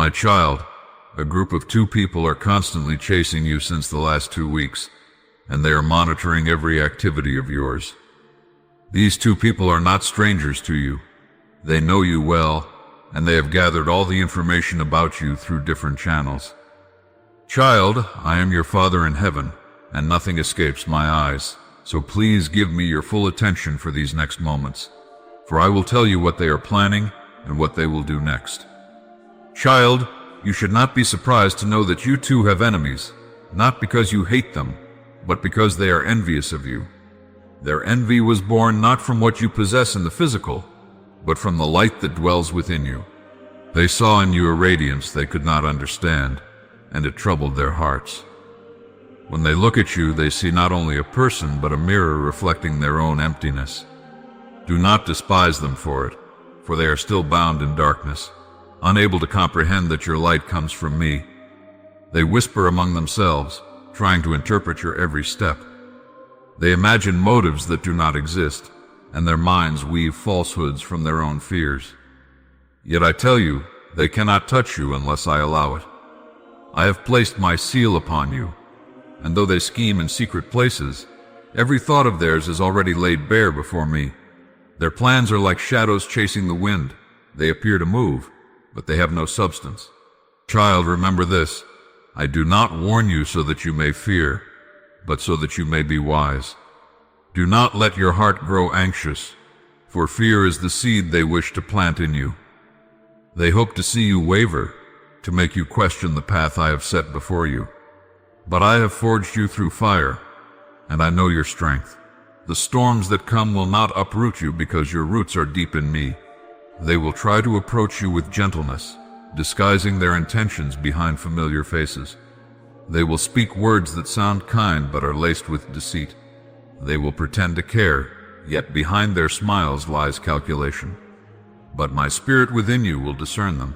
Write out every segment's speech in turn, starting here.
My child, a group of 2 people are constantly chasing you since the last 2 weeks, and they are monitoring every activity of yours. These 2 people are not strangers to you. They know you well, and they have gathered all the information about you through different channels. Child, I am your Father in heaven, and nothing escapes my eyes, so please give me your full attention for these next moments, for I will tell you what they are planning and what they will do next. Child, you should not be surprised to know that you too have enemies, not because you hate them, but because they are envious of you. Their envy was born not from what you possess in the physical, but from the light that dwells within you. They saw in you a radiance they could not understand, and it troubled their hearts. When they look at you, they see not only a person, but a mirror reflecting their own emptiness. Do not despise them for it, for they are still bound in darkness, unable to comprehend that your light comes from me. They whisper among themselves, trying to interpret your every step. They imagine motives that do not exist, and their minds weave falsehoods from their own fears. Yet I tell you, they cannot touch you unless I allow it. I have placed my seal upon you, and though they scheme in secret places, every thought of theirs is already laid bare before me. Their plans are like shadows chasing the wind. They appear to move, but they have no substance. Child, remember this. I do not warn you so that you may fear, but so that you may be wise. Do not let your heart grow anxious, for fear is the seed they wish to plant in you. They hope to see you waver, to make you question the path I have set before you. But I have forged you through fire, and I know your strength. The storms that come will not uproot you because your roots are deep in me. They will try to approach you with gentleness, disguising their intentions behind familiar faces. They will speak words that sound kind but are laced with deceit. They will pretend to care, yet behind their smiles lies calculation. But my spirit within you will discern them.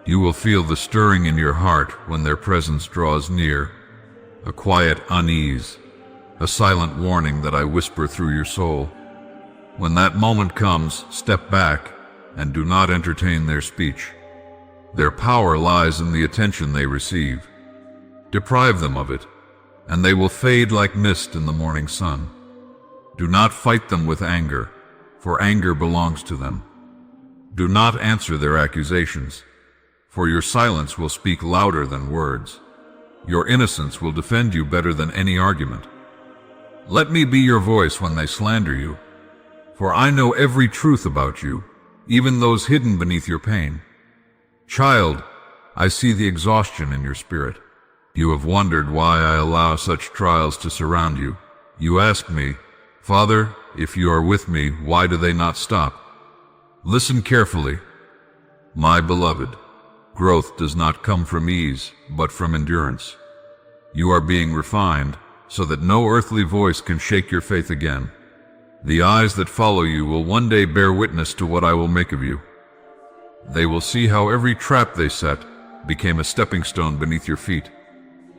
You will feel the stirring in your heart when their presence draws near, a quiet unease, a silent warning that I whisper through your soul. When that moment comes, step back and do not entertain their speech. Their power lies in the attention they receive. Deprive them of it, and they will fade like mist in the morning sun. Do not fight them with anger, for anger belongs to them. Do not answer their accusations, for your silence will speak louder than words. Your innocence will defend you better than any argument. Let me be your voice when they slander you, for I know every truth about you, even those hidden beneath your pain. Child, I see the exhaustion in your spirit. You have wondered why I allow such trials to surround you. You ask me, Father, if you are with me, why do they not stop? Listen carefully. My beloved, growth does not come from ease, but from endurance. You are being refined, so that no earthly voice can shake your faith again. The eyes that follow you will one day bear witness to what I will make of you. They will see how every trap they set became a stepping stone beneath your feet.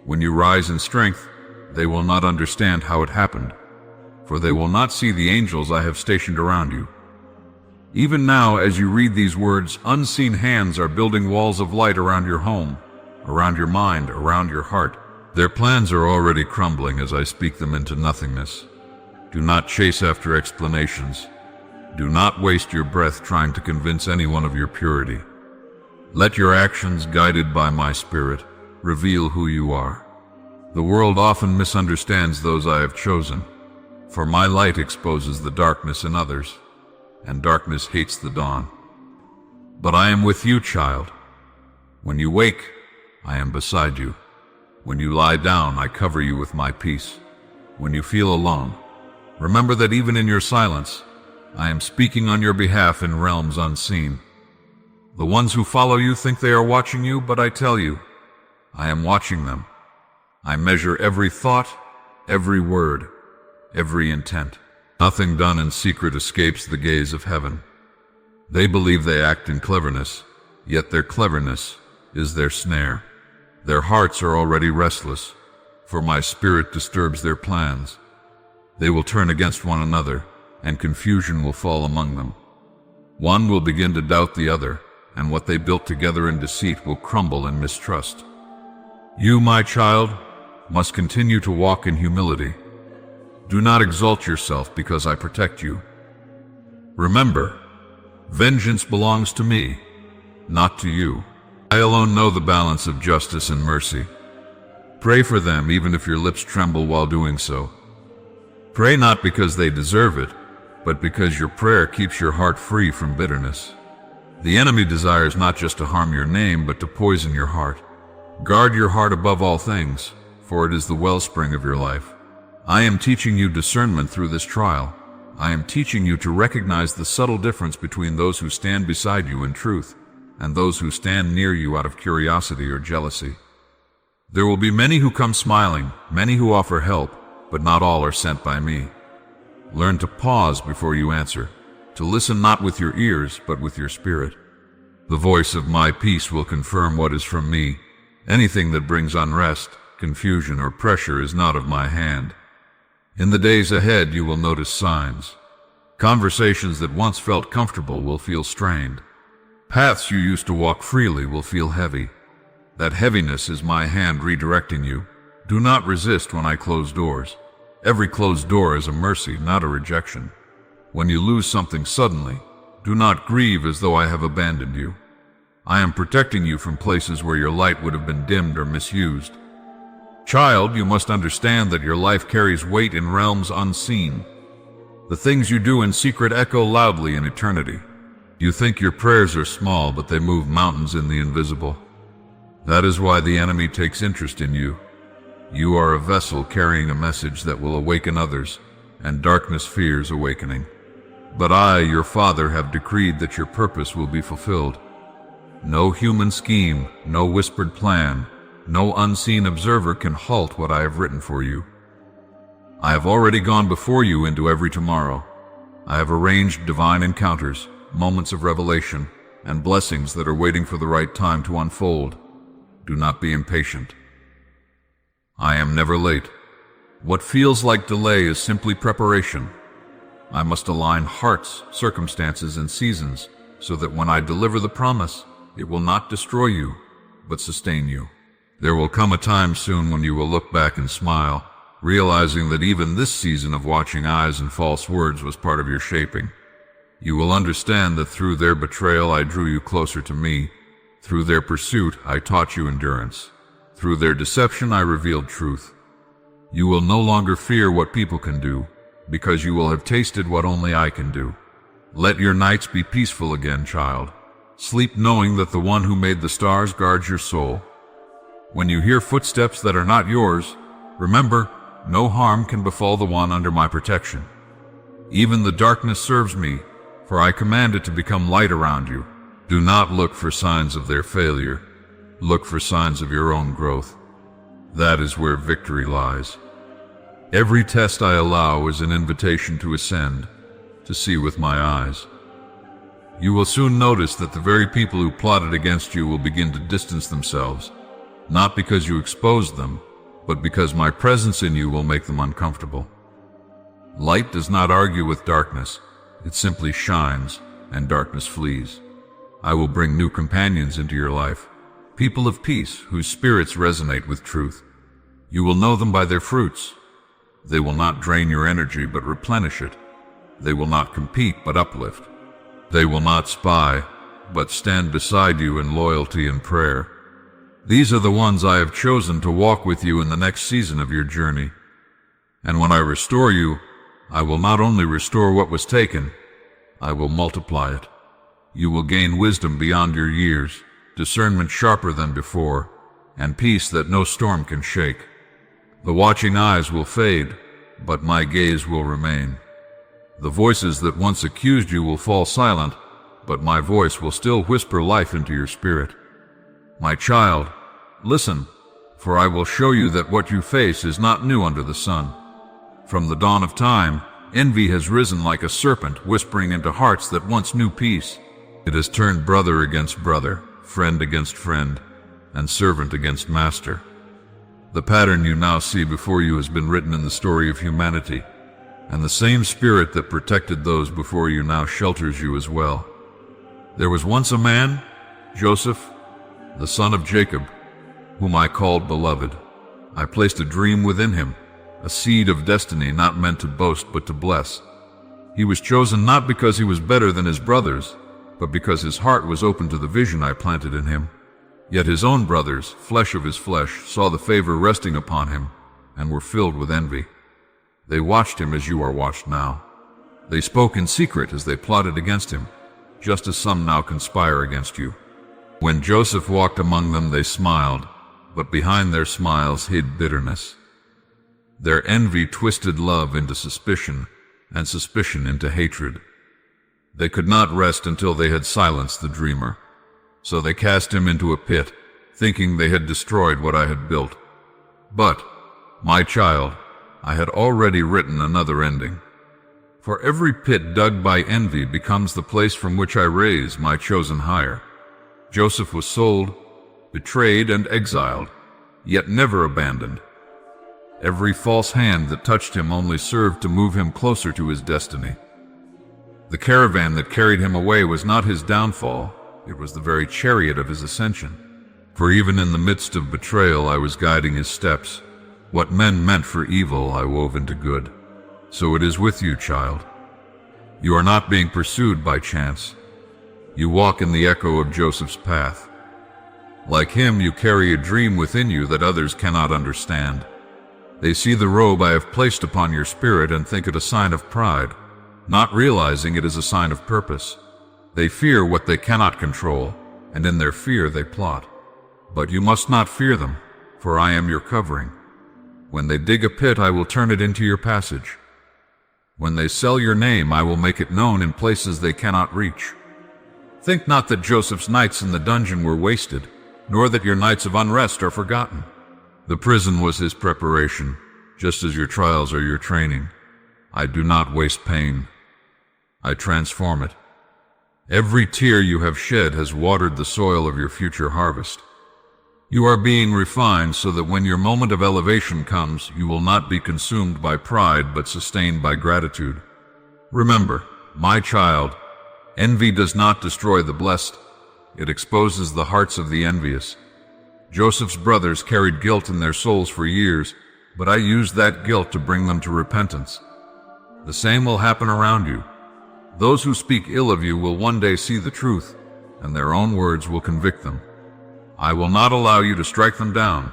When you rise in strength, they will not understand how it happened, for they will not see the angels I have stationed around you. Even now, as you read these words, unseen hands are building walls of light around your home, around your mind, around your heart. Their plans are already crumbling as I speak them into nothingness. Do not chase after explanations. Do not waste your breath trying to convince anyone of your purity. Let your actions, guided by my spirit, reveal who you are. The world often misunderstands those I have chosen, for my light exposes the darkness in others, and darkness hates the dawn. But I am with you, child. When you wake, I am beside you. When you lie down, I cover you with my peace. When you feel alone, remember that even in your silence, I am speaking on your behalf in realms unseen. The ones who follow you think they are watching you, but I tell you, I am watching them. I measure every thought, every word, every intent. Nothing done in secret escapes the gaze of heaven. They believe they act in cleverness, yet their cleverness is their snare. Their hearts are already restless, for my spirit disturbs their plans. They will turn against one another, and confusion will fall among them. One will begin to doubt the other, and what they built together in deceit will crumble in mistrust. You, my child, must continue to walk in humility. Do not exalt yourself because I protect you. Remember, vengeance belongs to me, not to you. I alone know the balance of justice and mercy. Pray for them even if your lips tremble while doing so. Pray not because they deserve it, but because your prayer keeps your heart free from bitterness. The enemy desires not just to harm your name, but to poison your heart. Guard your heart above all things, for it is the wellspring of your life. I am teaching you discernment through this trial. I am teaching you to recognize the subtle difference between those who stand beside you in truth and those who stand near you out of curiosity or jealousy. There will be many who come smiling, many who offer help, but not all are sent by me. Learn to pause before you answer, to listen not with your ears, but with your spirit. The voice of my peace will confirm what is from me. Anything that brings unrest, confusion, or pressure is not of my hand. In the days ahead, you will notice signs. Conversations that once felt comfortable will feel strained. Paths you used to walk freely will feel heavy. That heaviness is my hand redirecting you. Do not resist when I close doors. Every closed door is a mercy, not a rejection. When you lose something suddenly, do not grieve as though I have abandoned you. I am protecting you from places where your light would have been dimmed or misused. Child, you must understand that your life carries weight in realms unseen. The things you do in secret echo loudly in eternity. You think your prayers are small, but they move mountains in the invisible. That is why the enemy takes interest in you. You are a vessel carrying a message that will awaken others, and darkness fears awakening. But I, your Father, have decreed that your purpose will be fulfilled. No human scheme, no whispered plan, no unseen observer can halt what I have written for you. I have already gone before you into every tomorrow. I have arranged divine encounters, moments of revelation, and blessings that are waiting for the right time to unfold. Do not be impatient. I am never late. What feels like delay is simply preparation. I must align hearts, circumstances, and seasons so that when I deliver the promise, it will not destroy you, but sustain you. There will come a time soon when you will look back and smile, realizing that even this season of watching eyes and false words was part of your shaping. You will understand that through their betrayal I drew you closer to me. Through their pursuit I taught you endurance. Through their deception I revealed truth. You will no longer fear what people can do, because you will have tasted what only I can do. Let your nights be peaceful again, child. Sleep knowing that the one who made the stars guards your soul. When you hear footsteps that are not yours, remember, no harm can befall the one under my protection. Even the darkness serves me, for I command it to become light around you. Do not look for signs of their failure. Look for signs of your own growth. That is where victory lies. Every test I allow is an invitation to ascend, to see with my eyes. You will soon notice that the very people who plotted against you will begin to distance themselves, not because you exposed them, but because my presence in you will make them uncomfortable. Light does not argue with darkness. It simply shines, and darkness flees. I will bring new companions into your life, people of peace whose spirits resonate with truth. You will know them by their fruits. They will not drain your energy, but replenish it. They will not compete, but uplift. They will not spy, but stand beside you in loyalty and prayer. These are the ones I have chosen to walk with you in the next season of your journey. And when I restore you, I will not only restore what was taken, I will multiply it. You will gain wisdom beyond your years, discernment sharper than before, and peace that no storm can shake. The watching eyes will fade, but my gaze will remain. The voices that once accused you will fall silent, but my voice will still whisper life into your spirit. My child, listen, for I will show you that what you face is not new under the sun. From the dawn of time, envy has risen like a serpent, whispering into hearts that once knew peace. It has turned brother against brother, friend against friend, and servant against master. The pattern you now see before you has been written in the story of humanity, and the same spirit that protected those before you now shelters you as well. There was once a man, Joseph, the son of Jacob, whom I called beloved. I placed a dream within him, a seed of destiny not meant to boast but to bless. He was chosen not because he was better than his brothers, but because his heart was open to the vision I planted in him. Yet his own brothers, flesh of his flesh, saw the favor resting upon him and were filled with envy. They watched him as you are watched now. They spoke in secret as they plotted against him, just as some now conspire against you. When Joseph walked among them, they smiled, but behind their smiles hid bitterness. Their envy twisted love into suspicion, and suspicion into hatred. They could not rest until they had silenced the dreamer. So they cast him into a pit, thinking they had destroyed what I had built. But, my child, I had already written another ending. For every pit dug by envy becomes the place from which I raise my chosen hire. Joseph was sold, betrayed, and exiled, yet never abandoned. Every false hand that touched him only served to move him closer to his destiny. The caravan that carried him away was not his downfall, it was the very chariot of his ascension. For even in the midst of betrayal I was guiding his steps. What men meant for evil I wove into good. So it is with you, child. You are not being pursued by chance. You walk in the echo of Joseph's path. Like him, you carry a dream within you that others cannot understand. They see the robe I have placed upon your spirit and think it a sign of pride, not realizing it is a sign of purpose. They fear what they cannot control, and in their fear they plot. But you must not fear them, for I am your covering. When they dig a pit, I will turn it into your passage. When they sell your name, I will make it known in places they cannot reach. Think not that Joseph's nights in the dungeon were wasted, nor that your nights of unrest are forgotten. The prison was his preparation, just as your trials are your training. I do not waste pain. I transform it. Every tear you have shed has watered the soil of your future harvest. You are being refined so that when your moment of elevation comes, you will not be consumed by pride but sustained by gratitude. Remember, my child, envy does not destroy the blessed. It exposes the hearts of the envious. Joseph's brothers carried guilt in their souls for years, but I used that guilt to bring them to repentance. The same will happen around you. Those who speak ill of you will one day see the truth, and their own words will convict them. I will not allow you to strike them down,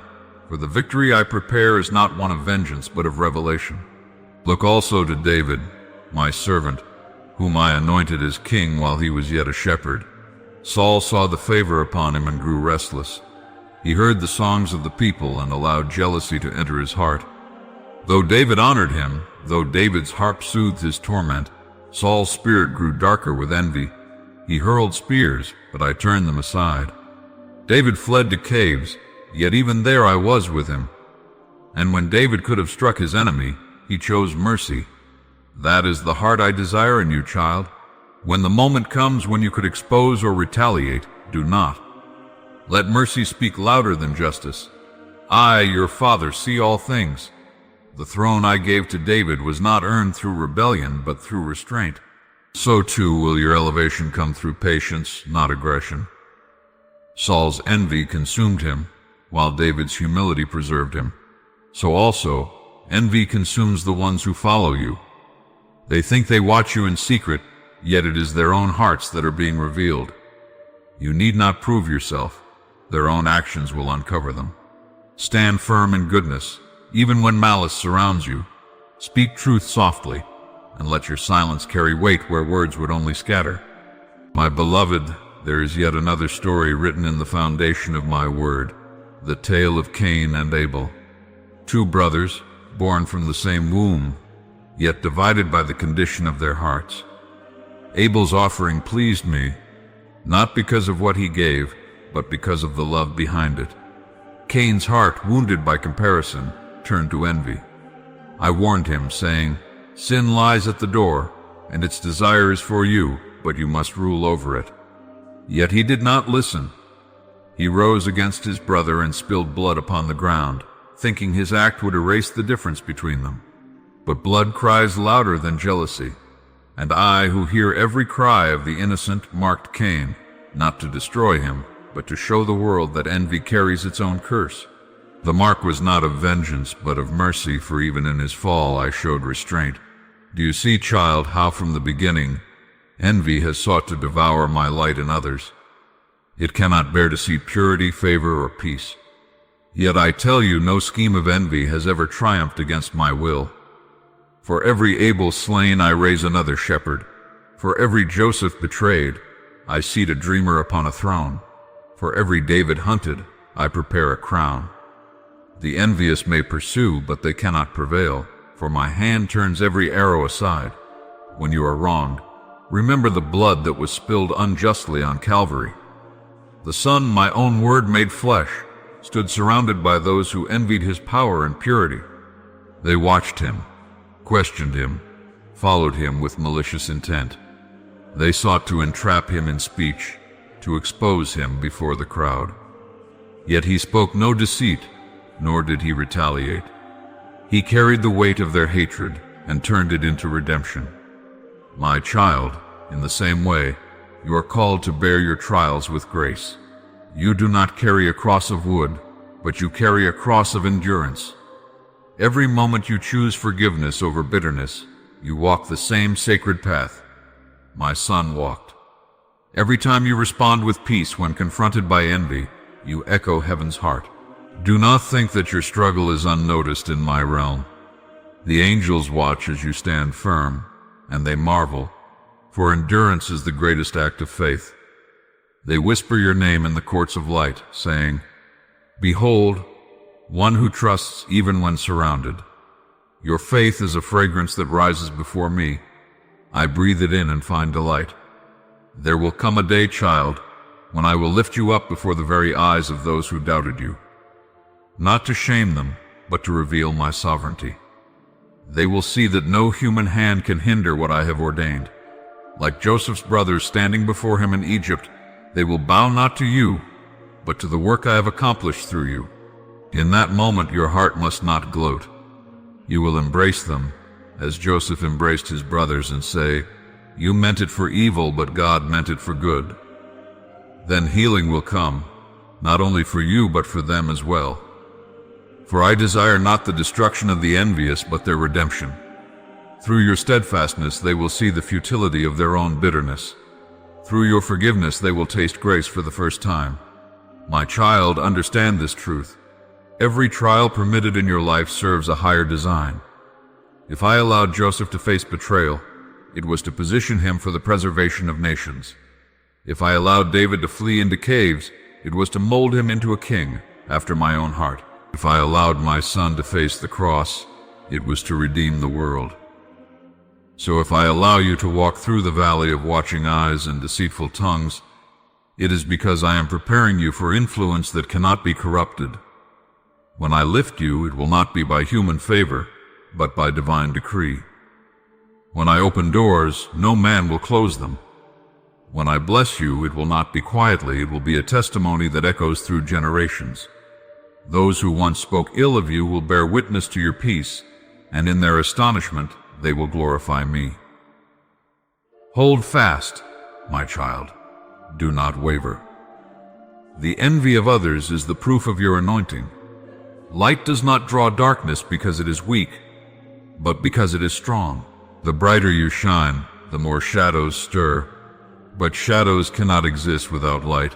for the victory I prepare is not one of vengeance but of revelation. Look also to David, my servant, whom I anointed as king while he was yet a shepherd. Saul saw the favor upon him and grew restless. He heard the songs of the people and allowed jealousy to enter his heart. Though David honored him, though David's harp soothed his torment, Saul's spirit grew darker with envy. He hurled spears, but I turned them aside. David fled to caves, yet even there I was with him. And when David could have struck his enemy, he chose mercy. That is the heart I desire in you, child. When the moment comes when you could expose or retaliate, do not. Let mercy speak louder than justice. I, your father, see all things. The throne I gave to David was not earned through rebellion, but through restraint. So too will your elevation come through patience, not aggression. Saul's envy consumed him, while David's humility preserved him. So also, envy consumes the ones who follow you. They think they watch you in secret, yet it is their own hearts that are being revealed. You need not prove yourself. Their own actions will uncover them. Stand firm in goodness, even when malice surrounds you. Speak truth softly, and let your silence carry weight where words would only scatter. My beloved, there is yet another story written in the foundation of my word, the tale of Cain and Abel. Two brothers, born from the same womb, yet divided by the condition of their hearts. Abel's offering pleased me, not because of what he gave, but because of the love behind it. Cain's heart, wounded by comparison, turned to envy. I warned him, saying, "Sin lies at the door, and its desire is for you, but you must rule over it." Yet he did not listen. He rose against his brother and spilled blood upon the ground, thinking his act would erase the difference between them. But blood cries louder than jealousy, and I, who hear every cry of the innocent, marked Cain, not to destroy him, but to show the world that envy carries its own curse. The mark was not of vengeance, but of mercy, for even in his fall I showed restraint. Do you see, child, how from the beginning envy has sought to devour my light in others? It cannot bear to see purity, favor, or peace. Yet I tell you, no scheme of envy has ever triumphed against my will. For every Abel slain I raise another shepherd. For every Joseph betrayed, I seat a dreamer upon a throne. For every David hunted, I prepare a crown. The envious may pursue, but they cannot prevail, for my hand turns every arrow aside. When you are wronged, remember the blood that was spilled unjustly on Calvary. The Son, my own word made flesh, stood surrounded by those who envied his power and purity. They watched him, questioned him, followed him with malicious intent. They sought to entrap him in speech, to expose him before the crowd. Yet he spoke no deceit, nor did he retaliate. He carried the weight of their hatred and turned it into redemption. My child, in the same way, you are called to bear your trials with grace. You do not carry a cross of wood, but you carry a cross of endurance. Every moment you choose forgiveness over bitterness, you walk the same sacred path my Son walked. Every time you respond with peace when confronted by envy, you echo heaven's heart. Do not think that your struggle is unnoticed in my realm. The angels watch as you stand firm, and they marvel, for endurance is the greatest act of faith. They whisper your name in the courts of light, saying, "Behold, one who trusts even when surrounded. Your faith is a fragrance that rises before me. I breathe it in and find delight. There will come a day, child, when I will lift you up before the very eyes of those who doubted you. Not to shame them, but to reveal my sovereignty. They will see that no human hand can hinder what I have ordained. Like Joseph's brothers standing before him in Egypt, they will bow not to you, but to the work I have accomplished through you. In that moment your heart must not gloat. You will embrace them, as Joseph embraced his brothers, and say, 'You meant it for evil, but God meant it for good.' Then healing will come, not only for you, but for them as well. For I desire not the destruction of the envious, but their redemption. Through your steadfastness they will see the futility of their own bitterness. Through your forgiveness they will taste grace for the first time. My child, understand this truth. Every trial permitted in your life serves a higher design. If I allowed Joseph to face betrayal, it was to position him for the preservation of nations. If I allowed David to flee into caves, it was to mold him into a king after my own heart. If I allowed my Son to face the cross, it was to redeem the world. So if I allow you to walk through the valley of watching eyes and deceitful tongues, it is because I am preparing you for influence that cannot be corrupted. When I lift you, it will not be by human favor, but by divine decree. When I open doors, no man will close them. When I bless you, it will not be quietly, it will be a testimony that echoes through generations. Those who once spoke ill of you will bear witness to your peace, and in their astonishment they will glorify me. Hold fast, my child. Do not waver. The envy of others is the proof of your anointing. Light does not draw darkness because it is weak, but because it is strong. The brighter you shine, the more shadows stir, but shadows cannot exist without light.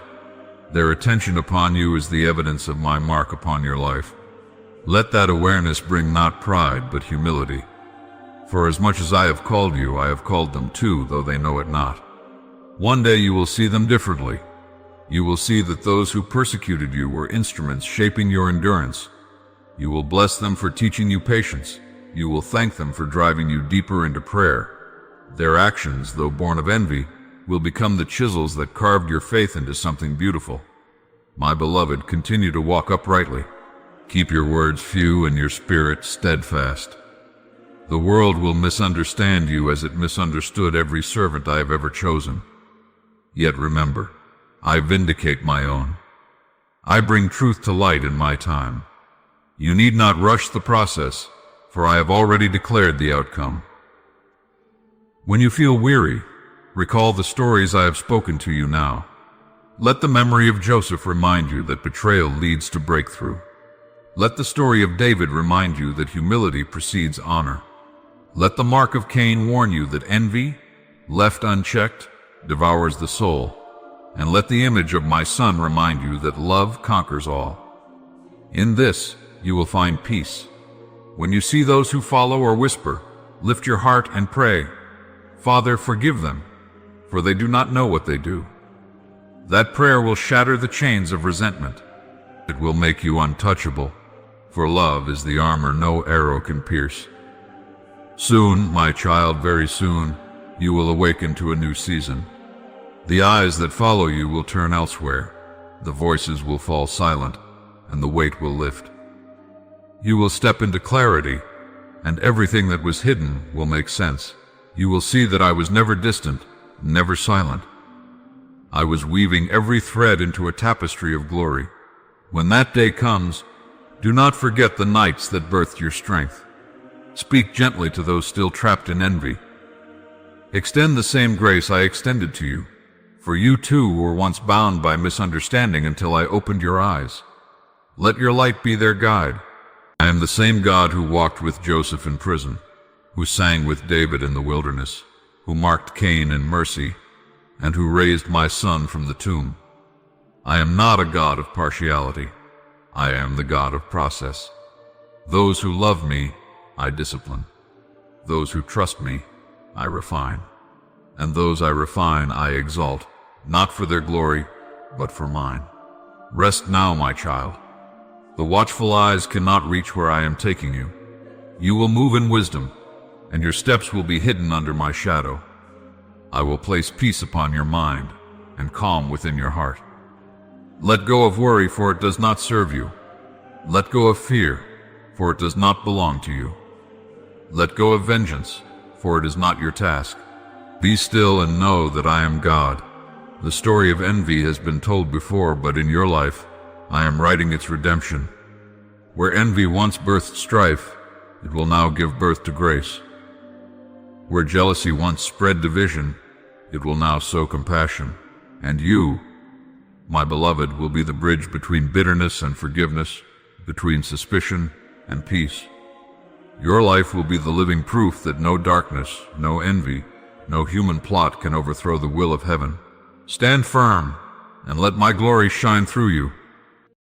Their attention upon you is the evidence of my mark upon your life. Let that awareness bring not pride, but humility. For as much as I have called you, I have called them too, though they know it not. One day you will see them differently. You will see that those who persecuted you were instruments shaping your endurance. You will bless them for teaching you patience. You will thank them for driving you deeper into prayer. Their actions, though born of envy, will become the chisels that carved your faith into something beautiful. My beloved, continue to walk uprightly. Keep your words few and your spirit steadfast. The world will misunderstand you as it misunderstood every servant I have ever chosen. Yet remember, I vindicate my own. I bring truth to light in my time. You need not rush the process, for I have already declared the outcome. When you feel weary, recall the stories I have spoken to you now. Let the memory of Joseph remind you that betrayal leads to breakthrough. Let the story of David remind you that humility precedes honor. Let the mark of Cain warn you that envy, left unchecked, devours the soul. And let the image of my Son remind you that love conquers all. In this, you will find peace. When you see those who follow or whisper, lift your heart and pray, "Father, forgive them, for they do not know what they do." That prayer will shatter the chains of resentment. It will make you untouchable, for love is the armor no arrow can pierce. Soon, my child, very soon, you will awaken to a new season. The eyes that follow you will turn elsewhere, the voices will fall silent, and the weight will lift. You will step into clarity, and everything that was hidden will make sense. You will see that I was never distant, never silent. I was weaving every thread into a tapestry of glory. When that day comes, do not forget the nights that birthed your strength. Speak gently to those still trapped in envy. Extend the same grace I extended to you, for you too were once bound by misunderstanding until I opened your eyes. Let your light be their guide. I am the same God who walked with Joseph in prison, who sang with David in the wilderness, who marked Cain in mercy, and who raised my Son from the tomb. I am not a God of partiality. I am the God of process. Those who love me, I discipline. Those who trust me, I refine. And those I refine, I exalt, not for their glory, but for mine. Rest now, my child. The watchful eyes cannot reach where I am taking you. You will move in wisdom, and your steps will be hidden under my shadow. I will place peace upon your mind and calm within your heart. Let go of worry, for it does not serve you. Let go of fear, for it does not belong to you. Let go of vengeance, for it is not your task. Be still and know that I am God. The story of envy has been told before, but in your life, I am writing its redemption. Where envy once birthed strife, it will now give birth to grace. Where jealousy once spread division, it will now sow compassion. And you, my beloved, will be the bridge between bitterness and forgiveness, between suspicion and peace. Your life will be the living proof that no darkness, no envy, no human plot can overthrow the will of heaven. Stand firm, and let my glory shine through you.